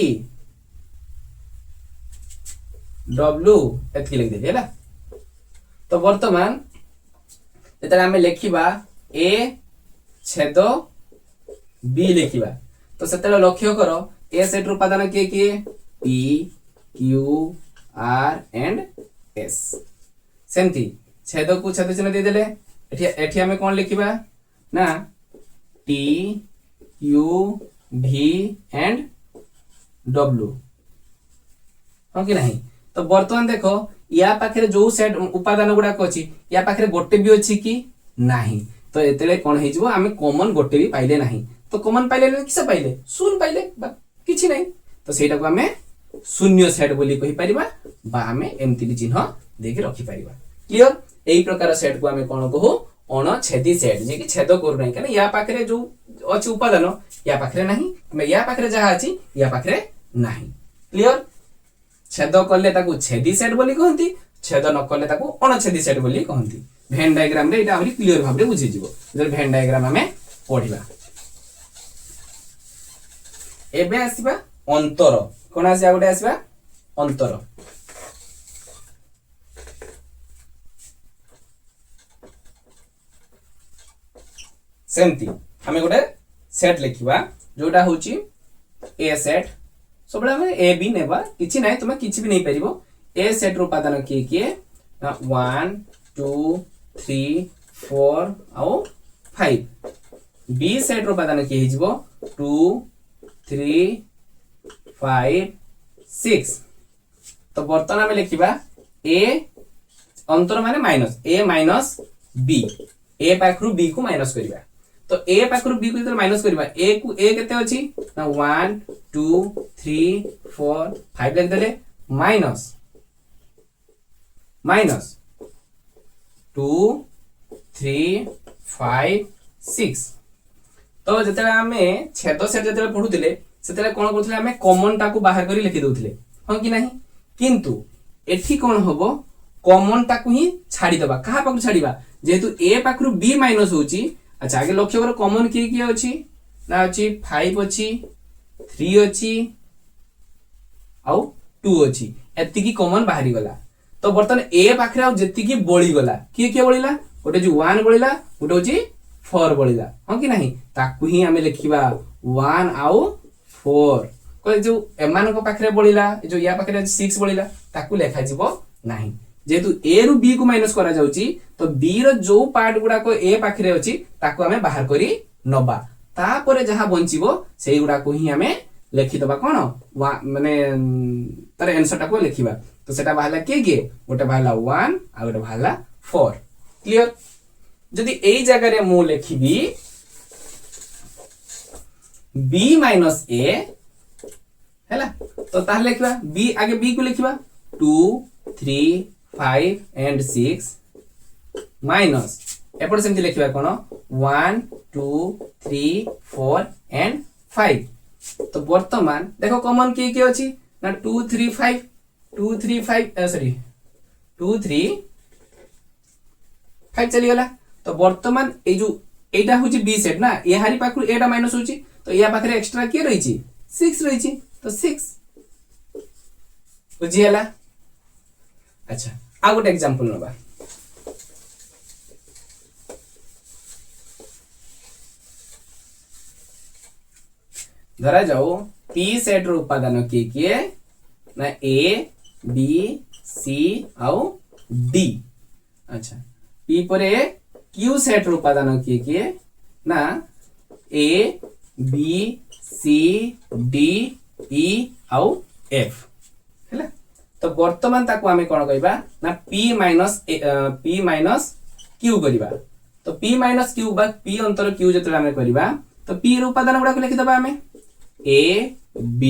w एतकी लिख देली हैला तो वर्तमान जेतरा हमें लिखिबा a छेद b लिखिबा तो सेतले लक्ष्य करो ए सेट रो उपादान के p Q R and S सेमती छेद को छेद चिन्ह दे देले एठी हमें कौन लिखिबा ना टी यू भी एंड डब्ल्यू हाँ कि नहीं। तो बर्तमान देखो या पाखे जो सेट उपादान गुड़ाक अच्छी या पाखे गोटे भी अच्छी कि नहीं तो ये कौन हो आम कॉमन गोटे भी पाइले नहीं तो कॉमन पाइले किस पाइले शून्य पाइले किसी नहीं तो सेटा को आम शून्य सेट बोली कहि परिबा बा आम एमती चिन्ह देके रखि परिबा क्लियर। एई प्रकार सेट को आम कौन कहू अणछेदी सेट जे कि छेद करू नहीं कहना या पाखे जो अच्छी उपादान या पाखे नहीं या पाखे जहाँ अच्छी या पाखे नहीं क्लियर। छेद कले ताकू छेदी सेट बोली कहती छेद न कले ताकू अणछेदी सेट बोली कहती भेन डायग्राम रे एटा हमरी क्लियर भाव रे बुझी जिवो जर भेन डायग्राम हमें पढिबा। एबे आसीबा अंतर कोन आसी आगोटे आसीबा अंतर सेमती हमें गोटे सेट लिखिबा जोटा होची ए सेट सब हमें ए बी नेबा किछि नाही तुमे किछि भी नहीं परिबो ए सेट रो उपादान किए किए 1 2 3 4 आउ 5 बी सेट रो उपादान किए हिजबो 2 3 5 6 तो बर्तन हमें लिखिबा ए अंतर माने माइनस ए माइनस बी ए पाखरु बी को माइनस करिबा तो ए पाखरु बी को जब माइनस करिबा ए को ए केते अछि ना 1 2 3 4 5 लिख देले माइनस माइनस 2 3 5 6 तो जते हमें छेद सेट जते पढुतिले सेते कोन करथले हमें कॉमन टा को बाहर करी लिखि दउथिले हां कि नहीं किंतु एठी कोन होबो कॉमन टा को ही छाडी देबा कहा पाखु छाडीबा जेतु ए पाखरु बी माइनस होची अच्छा आगे लक्ष्य कर कॉमन किए किए अछि ना अछि 5 अछि 3 अछि आउ 2 अछि एति की कॉमन बाहरी गला तो बर्तन ए पाखरे आ जेति की बळी गला किए किए बळीला गोटे जो 1 बळीला गोटे होची 4 बळीला हां कि नहीं ताकू ही हमें लिखिबा 1 आउ 4 को जो एमान को पाखरे बळीला जो या पाखरे 6 बळीला ताकू लेखा जिवो नाही जेतु ए रु बी को माइनस करा जाउची तो बी रो जो पार्ट गुडा को ए पाखरे अछि ताकू हमें बाहर करी नबा तापरे जहा बंचिबो सेही गुडा को ही हमें लिखि दबा कोन माने तार आंसर टा को लिखिबा तो सेटा बाहला के गोटे बाहला 1 आ गोटे बाहला 4 क्लियर। जदि एई जगह रे मु लिखिबी b माइनस a हैला तो ताहले लिखबा b आगे b को लिखबा 2 3 5 and 6 माइनस एपड़ सेमति लिखबा कोन 1 2 3 4 and 5 तो वर्तमान देखो कॉमन के अछि ना 2 3 5 2 3 5 सॉरी 2 3 5 चली गला तो वर्तमान ए जो एटा होची बी सेट ना ए हारी पाखु एटा माइनस होची तो या पाखरे एक्स्ट्रा के रहिची 6 रहिची तो 6 बुझी हला। अच्छा आ गोटे एग्जांपल नबा धरा जाओ पी सेट रो उपादान किए ना ए बी सी आउ डी अच्छा पी परे क्यू सेट रो उपादान किए ना ए बी सी डी ई आउ एफ हैला तो वर्तमान ताको आमे कोन कहबा ना p माइनस q करबा तो p माइनस q बा p अंतर q जतले आमे करबा तो p रो उपादान गुडा को लिखि दबा आमे a b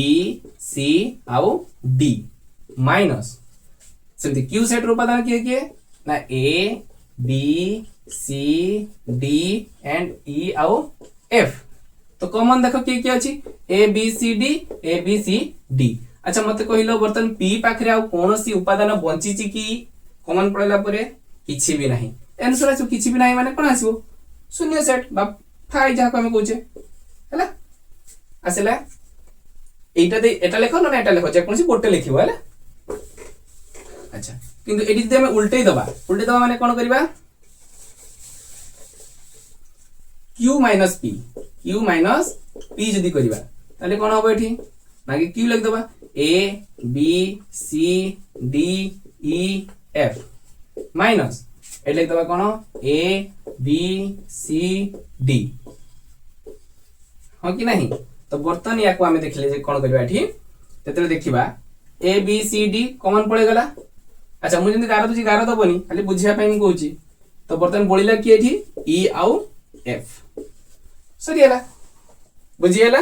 c आउ d माइनस सेमति q सेट रो उपादान किए ना a b c d and e आउ f तो कॉमन देखो किए अछि a b c d a b c d अच्छा मते कहिलो बर्तन p पाखरे आ कोनोसी उपादान बंचिची कि कॉमन पड़ला परे किछि भी नाही आंसर आछो किछि भी नाही माने कोन आसीबो शून्य सेट बा फाइ जा को हम कहूचे हैला आसेला एटा दे एटा लेखो न एटा लेखो जे कोनसी गोटे लिखिबो हैला अच्छा किंतु एडी जदि हम उल्टे दबा माने कोन करबा q p जदि करबा ताले कोन होबो एठी नागे q लिख दबा A B C D E F minus A लिखिदबा कोन ए बी सी डी हाँ कि नहीं। तो बर्तमान या आम देखिले जे कोन करबा एठी तेतले देखिबा A B C D common पड़े गला। अच्छा मुझे जंती गार दूची गार दबनी खाली बुझिया पई हम कहूची। तो बर्तमान बोलिला कि एठी ई आउ एफ सरीला बुझिएला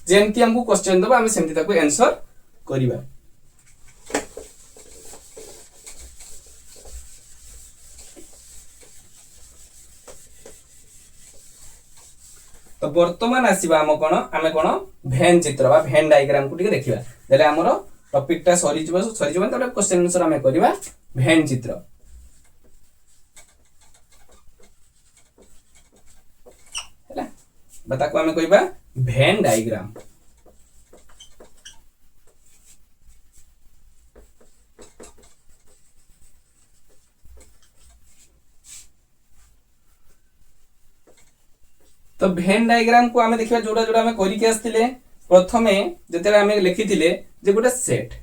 जेमती हमको क्वेश्चन दबा हम सेमती ताको आंसर करिबा। तो वर्तमान आसीबा हम कोन भेन चित्र बा भेन डायग्राम को टिके देखिबा देले हमरो टॉपिक टा सरी जबा तबे क्वेश्चन आंसर हम करिबा भेन चित्र। हैला बता को हम कहिबा भेन डायग्राम। तो भेन डायग्राम को आमे देखिबा जोडा जोडा आमे करि के आस्तिले प्रथमे जते आमे लिखिथिले जे गोटे सेट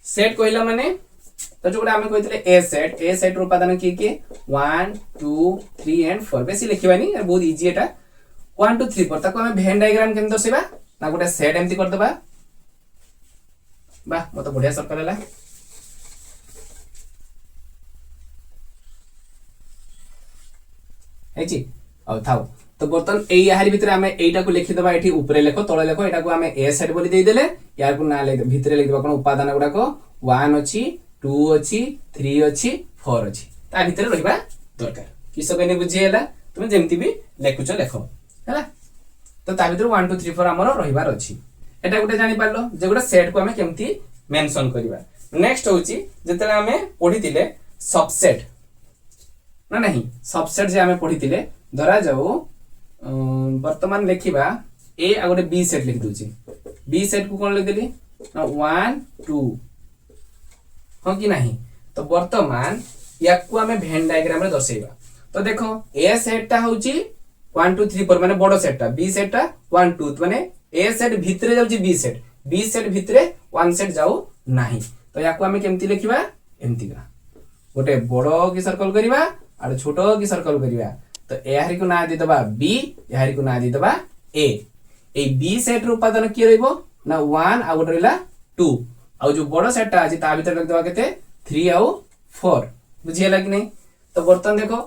सेट कहिला माने तो जोडा आमे कहिथिले ए सेट रो उपादान की 1 2 3 एंड 4 बेसी लिखिबानी बहुत इजी एटा 1 2 3 4 ताको आमे भेन डायग्राम केम दर्शेबा ना गोटे सेट एमती कर दबा बा मतो बढ़िया सर्कल हला हेची और थाउ। तो बर्तन ए याहारी भितरे आमे एटा को लिखि दबा एठी ऊपरे लेखो तळे लेखो एटा को आमे ए सेट बोली देई देले यार को ना ले भितरे लिखि दबा कोन उपादान गुडा को 1 अछि 2 अछि 3 अछि 4 अछि ता भितरे रहिबा दरकार किस कने बुझिएला तुम जेमति भी लेखुछ लेखो हैला। तो ता भितरे 1 2 3 4 हमरो रहिबार अछि एटा गुटे जानि पारलो जे गुडा सेट को आमे केमति मेंशन करिबा। नेक्स्ट होछि जेतले आमे पढितिले सबसेट ना नहीं सबसेट जे आमे पढितिले धरा जाओ वर्तमान लिखिबा ए आ गोटे बी सेट लिख दूची बी सेट को कोन लिख देली 1 2 हां कि नहीं। तो वर्तमान या को हमें भेन डायग्राम रे दर्शाइबा। तो देखो ए सेट ता होची 1 2 3 4 माने बडो सेट ता बी सेट ता 1 2 माने ए सेट भितरे जाउची बी सेट भितरे 1 सेट जाऊ नाही। तो या को हमें केमती लिखिबा एमती का गोटे बडो की सर्कल करिबा और छोटो की सर्कल करिबा। तो एहारी को ना दे दबा बी एहारी को ना दे दबा ए बी सेट रो उपादान की रहइबो ना 1 आ गोटे रहला 2 आ जो बडो सेट ता अछि ता भीतर रख दबा केते 3 आ 4 बुझियला कि नहीं। तो बर्तन देखो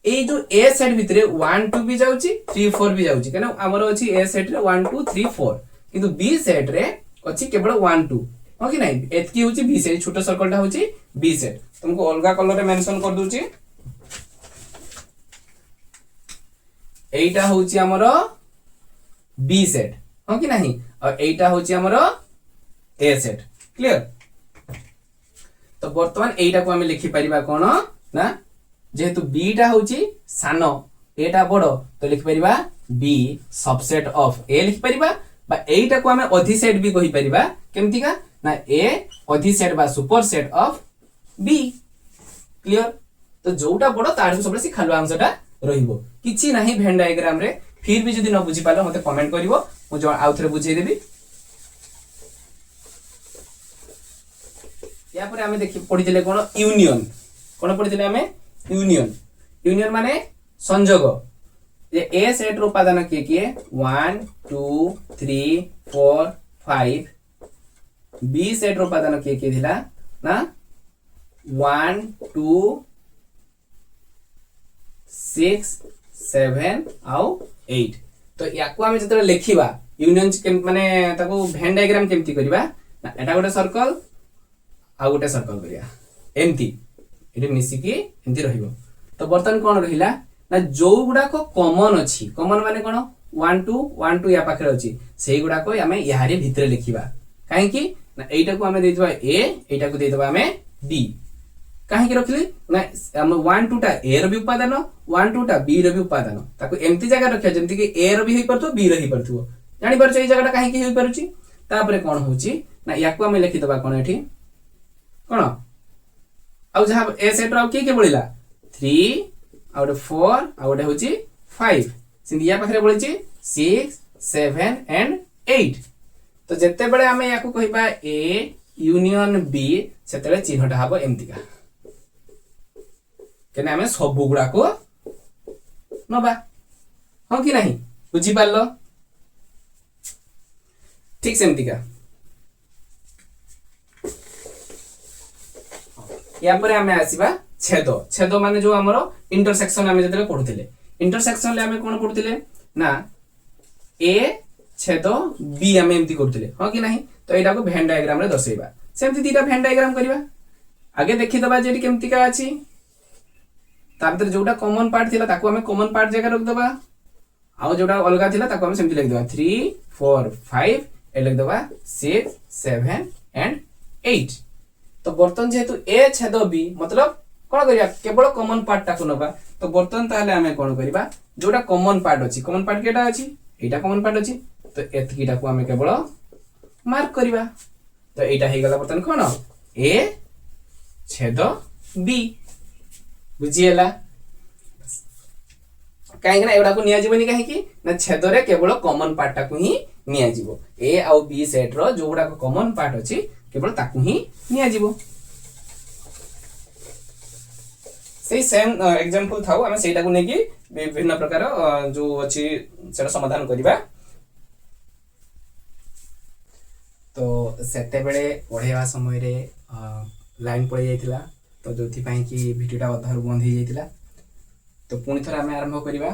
ए जो ए सेट भितरे 1 2 भी जाउची 3 4 भी जाउची केना हमर अछि ए सेट रे 1 2 3 4 किंतु बी सेट रे अछि केवल 1 2 हो कि नहीं। एतकी होची बी सेट छोटो सर्कल ता होची बी सेट तुमको अलगा कलर रे मेंशन कर दूची एटा होची हमरो बी सेट हो कि नहीं और एटा होची हमरो ए सेट क्लियर। तो वर्तमान एटा को हम लिखि परिबा कोन ना जेहेतु बी टा होची सानो एटा बडो तो लिखि परिबा बी सबसेट ऑफ ए लिखि परिबा बा एटा को हम अधि सेट भी कहि परिबा केमति का ना ए अधि सेट बा super set of B clear. तो जोटा बडो तार सबले सी खालुआ अंशटा रहिबो किछि नाही भेन डायग्राम रे फिर भी जदी न बुझी पालो मते कमेंट करिवो मु जो आउ थरे बुझाई देबी। या पर हमें देखि पढितले कोन पढितले हमें यूनियन माने संयोग ये ए सेट रो उपादान के 1 2 3 4 5 बी सेट रो उपादान के थिला ना 1 2 6 7 आउ 8। तो याको हम जतरा लेखिबा यूनियन माने ताको भेन डायग्राम केमती करबा ना एटा गोटे सर्कल आ गोटे सर्कल करिया एमती एटी मिसी की एमती रहिबो। तो बर्तन कोन रहिला ना जो गुडा को कॉमन अछि कॉमन माने कोन 1 2 या पाखरे अछि सेही गुडा को हमें याहारी भितरे लिखिबा काहे कि ना एटा को हमें देइतबा ए एटा को देइतबा हमें बी काहे कि रखली ना हम 1 2 टा ए रो भी उपादान 1 2 टा बी रो भी उपादान ताको एमती जगह रखिया जेमति कि ए रो भी होई परथो बी रो ही परथो जानि परछ ए जगहटा काहे कि होई परुची। तापरे कोन होची ना याको हमें लिखि दबा कोन एठी कोन आ जहा ए सेट रो की बळिला 3 आ गोटे 4 आ गोटे होची 5 सिंधिया पाखरे बळिची 6 7 एंड 8 तो जेते बड़े आमे याकू कहिबा ए यूनियन बी सेते चिन्हटा हबो एमतिका केने आमे सब गुडा को नबा हो कि नहीं बुझी पारलो ठीक सेमतिका या पर आमे आसीबा छेद छेद माने जो हमरो इंटरसेक्शन आमे जते पढुथिले इंटरसेक्शन ले आमे कोन पढुथिले ना ए छेद बी आमे एमति करथिले हो कि नहीं तो एटा को वेन डायग्राम रे दर्शाइबा सेमति दीटा वेन डायग्राम करबा आगे देखि दबा जेडी केमति का अछि ता भीतर जोटा कॉमन पार्ट थिला ताको आमे कॉमन पार्ट जगह रख दबा आ जोटा अलगा थिला ताको आमे सेमति लिख दबा 3 4 5 ए लिख दबा 6 7 एंड 8 तो बर्तन जेहेतु ए छेद बी मतलब कोन करिया केवल कॉमन पार्ट टाको नबा तो बर्तन ताले आमे कोन करिबा जोटा कॉमन पार्ट अछि कॉमन पार्ट केटा अछि एटा कॉमन पार्ट अछि तो एतकीटा को आमे केवल मार्क करिबा तो एटा हे गला बर्तन कोन ए छेद बी बुझिएला काहे ना एडा को निया जीवनी काहे कि ना छेद रे केवल कॉमन पार्ट टाको ही निया जीवो ए आ बी सेट रो जोडा को कॉमन पार्ट अछि केवल ताकू ही निया जीवो सेही सेम एग्जांपल थाउ हमें सेटा को नेकी विभिन्न प्रकार जो अछि सेटा समाधान करिबा तो सेते बेले पढेवा समय रे लाइन पड़े जाइतिला तो जोथि पई कि वीडियोटा अधारु बंद हो जाइतिला तो पुनी थरा हमें आरंभ करिबा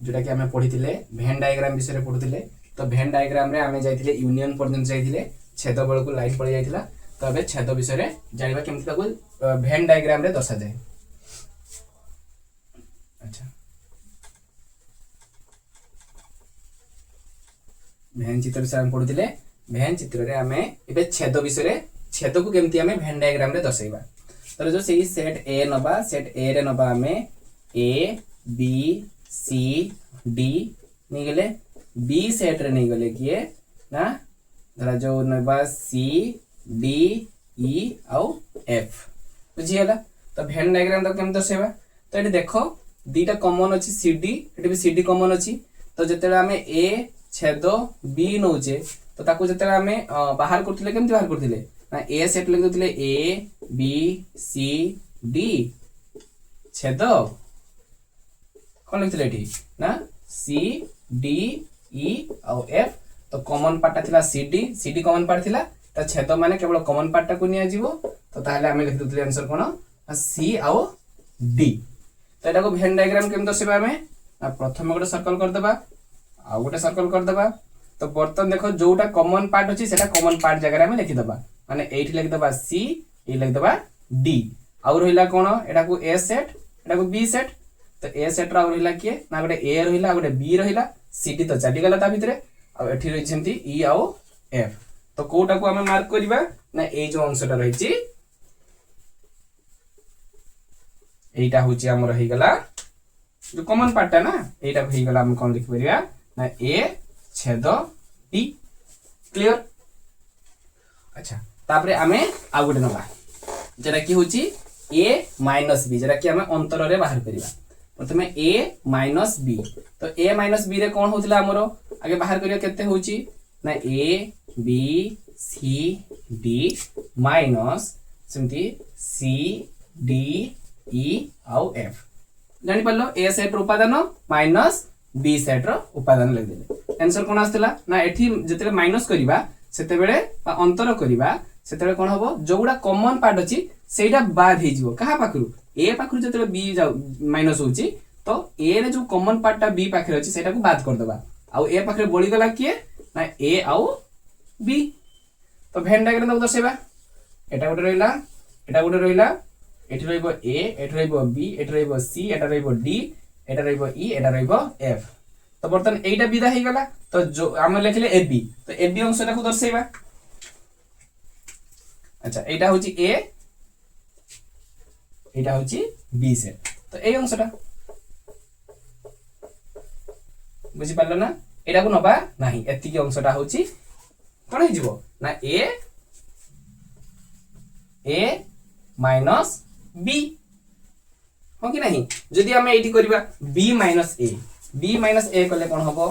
जोटा कि हमें पढितिले वेन डायग्राम विषय रे पढुतिले तो वेन डायग्राम रे हमें जाइतिले यूनियन पर्यंत जाइतिले छेद बेल को लाइन पड़े जाइतिला तो अबे छेद विषय रे जानिबा केमति ताको वेन डायग्राम रे दर्शा जाय अच्छा वेन चित्र से हम पढुतिले वेन चित्र रे हमें एबे छेद विषय रे छेद को केमति हमें वेन डायग्राम रे दर्शाइबा तो जो सही सेट ए नबा सेट ए रे नबा हमें ए बी सी डी नहीं गले बी सेट रे नहीं गले किए ना धरा जो नबा सी डी ई आउ एफ बुझिएला तो वेन डायग्राम तो केम दर्शाइबा तो एठी देखो दीटा कॉमन अछि सी डी एठी भी सी डी कॉमन अछि तो जतेला हमें ए छेद बी नौचे तो ताको जतेला हमें बाहर करथिले केमति बाहर करथिले ना ए सेट लिख दउथिले ए बी सी डी छेद कोन लिखथिले एठी ना सी डी ई आउ एफ तो कॉमन पार्ट थिला सी डी कॉमन पार्ट थिला त छेद माने केवल कॉमन पार्ट को निया जीवो तो ताले हमें लिख दउथिले आंसर कोन सी आउ डी तो एटा को वेन डायग्राम केम दर्शाइबा हमें प्रथम गोटे सर्कल कर देबा आ गोटे सर्कल कर देबा तो बर्तन देखो जोटा कॉमन पार्ट अछि सेटा कॉमन पार्ट जगह रे हमें लिखि देबा माने एठी लिख देबा सी ए लिख देबा डी आ रहिला कोन एटा को ए सेट एटा को बी सेट तो ए सेट रा रहिला किए ना गोटे ए रहिला गोटे बी रहिला सी डी तो चली गला ता भितरे आ एठी रहि छेंती ई आ एफ तो कोटा को हमें मार्क करिबा ना ए जो अंशटा रहि छि एटा होची हमर रहि गला जो कॉमन पार्ट ना एटा होई गला हम कोन लिख परिया ना ए छेद डी क्लियर अच्छा तापरे हमें आ गोटे नबा जेरा की होची a माइनस b जेरा की हमें अंतर रे बाहर करिबा प्रथमे a माइनस b तो a माइनस b रे कोन होतिला हमरो आगे बाहर करिया केते होची ना a b c d minus सेमती c d e आउ f जानि पल्लो a सेट रो उपादान माइनस b सेट रो उपादान लग देले आंसर कोन आस्तिला ना एठी जतेले माइनस करिबा सेते बेले अंतर करिबा सेते कोन हबो जोगुडा कॉमन पार्ट अछि सेटा बाद हे जिवो कहा पाखरु ए पाखरु जतेले बी जाउ माइनस होची तो ए रे जो कॉमन पार्ट ता बी पाखरे अछि सेटा को बाद कर देबा आ ए पाखरे बळी गला किए ना ए आउ बी तो वेन डायग्राम तो दर्शाइबा एटा गोटे रहिला एठी रहइबो ए एठी रहइबो बी एठी रहइबो सी एटा रहइबो डी एटा रहइबो ई एटा रहइबो एफ तो बर्तन एटा विदा हे गला तो जो हम लिखले ए बी तो ए बी अंशटा को दर्शाइबा अच्छा एटा होची ए एटा होची बी सेट तो ए अंशटा बुझी पारलो ना एटा को नबा नाही एति की अंशटा होची कोन हे जिवो ना ए माइनस बी हो कि नहीं जदि हमें एटी करबा b माइनस ए कले कोन हबो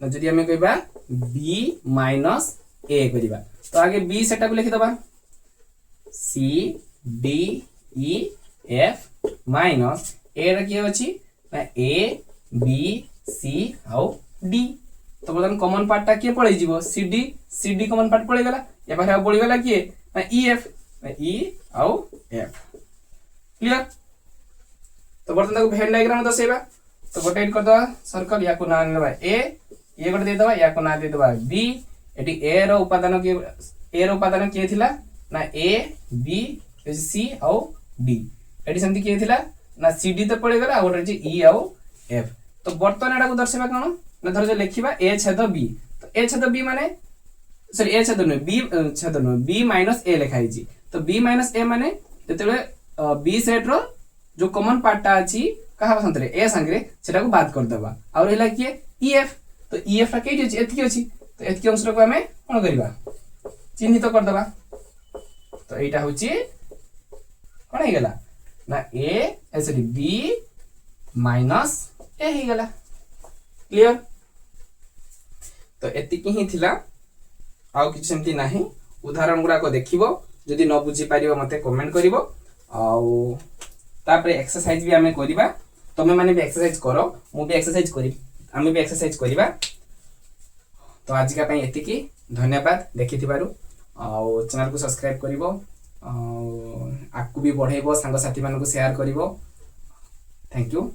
ना जदि हमें कहबा b माइनस a करिबा तो आगे b सेटा को लिखि दबा c d e f minus a रा के अछि ना a b c आउ d तो बर्तमान कॉमन पार्ट टा के पळै जीवो c d कॉमन पार्ट पळै गला ए पारे पळै गला के ना e f e आउ f क्लियर तो बर्तमान ताको वेन डायग्राम दसेबा तो गोटे कर दबा सर्कल या को ना लेबा a ये गोटे दे दबा या को ना दे दबा b एटी a रो उपादान के थिला ना a b c आउ d एटी सेमति के थिला ना c d तो पड़े गला गोटे जे e आउ f तो बर्तमान एटा को दर्शाबा कोन ना धर जे लिखिबा a छेद b तो a छेद b माने सॉरी a छेद न b छेद न b माइनस a लिखाई छी तो b माइनस a माने जेतेबे b सेट रो जो कॉमन पार्ट टा अछि कहा संतरे ए संगरे सेटा को बात कर देबा और हेला कि ef तो ef टा केटी अछि एतकी अछि तो एतकी अंश रो को हमें कोन करबा चिन्हित कर देबा तो एटा होछि कोन हे गेला ना a sorry b minus a हे गेला क्लियर तो एतकी ही थिला आउ किछ सेमती नाही उदाहरण गुडा को देखिबो जदि न बुझी पारिबो मते कमेंट करिवो आउ तापरे एक्सरसाइज भी हमें करिबा तमे माने भी एक्सरसाइज करो मु भी एक्सरसाइज करी हमें भी एक्सरसाइज करिबा तो आज का पई एतिकी धन्यवाद देखिथिबारु आउ चैनल को सब्सक्राइब करिवो आकु भी बढ़ाइबो संग साथी मानको शेयर करिवो थैंक यू